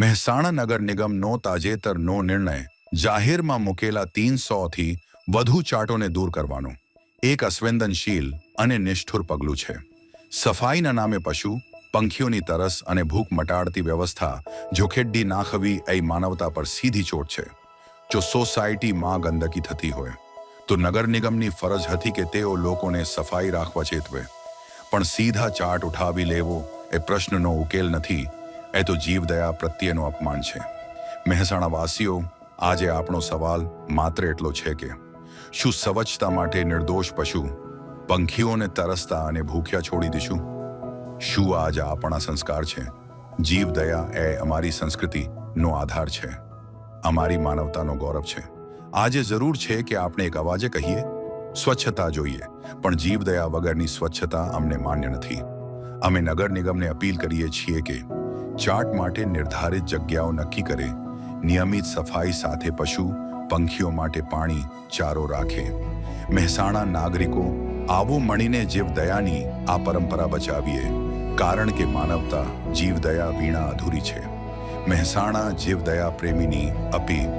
મહેસાણા નગર નિગમનો તાજેતરનો નિર્ણય જાહેરમાં મૂકેલા 300થી વધુ ચાર્ટોને દૂર કરવાનો એક અસંવેદનશીલ અને નિષ્ઠુર પગલું છે. સફાઈના નામે પશુ પંખીઓની તરસ અને ભૂખ મટાડતી વ્યવસ્થા જોખેડી નાખવી એ માનવતા પર સીધી ચોટ છે. જો સોસાયટીમાં ગંદકી થતી હોય તો નગર નિગમની ફરજ હતી કે તેઓ લોકોને સફાઈ રાખવા ચેતવે, પણ સીધા ચાર્ટ ઉઠાવી લેવો એ પ્રશ્નનો ઉકેલ નથી. એ તો જીવદયા પ્રત્યેનું અપમાન છે. મહેસાણા વાસીઓ, આજે આપણો સવાલ માત્ર એટલો છે કે શું સ્વચ્છતા માટે નિર્દોષ પશુ પંખીઓને તરસતા અને ભૂખ્યા છોડી દઈશું? શું આજ આપણા સંસ્કાર છે? જીવદયા એ અમારી સંસ્કૃતિનો આધાર છે, અમારી માનવતાનો ગૌરવ છે. આજે જરૂર છે કે આપણે એક અવાજે કહીએ, સ્વચ્છતા જોઈએ, પણ જીવદયા વગરની સ્વચ્છતા અમને માન્ય નથી. અમે નગર નિગમને અપીલ કરીએ છીએ કે ચાર્ટ માટે નિર્ધારિત જગ્યાઓ નક્કી કરે, નિયમિત સફાઈ સાથે પશુ પંખીઓ માટે પાણી ચારો રાખે. મહેસાણા નાગરિકો, આવો મળીને જીવદયાની આ પરંપરા બચાવીએ, કારણ કે માનવતા જીવદયા વિના અધૂરી છે. મહેસાણા જીવદયા પ્રેમીની અપીલ.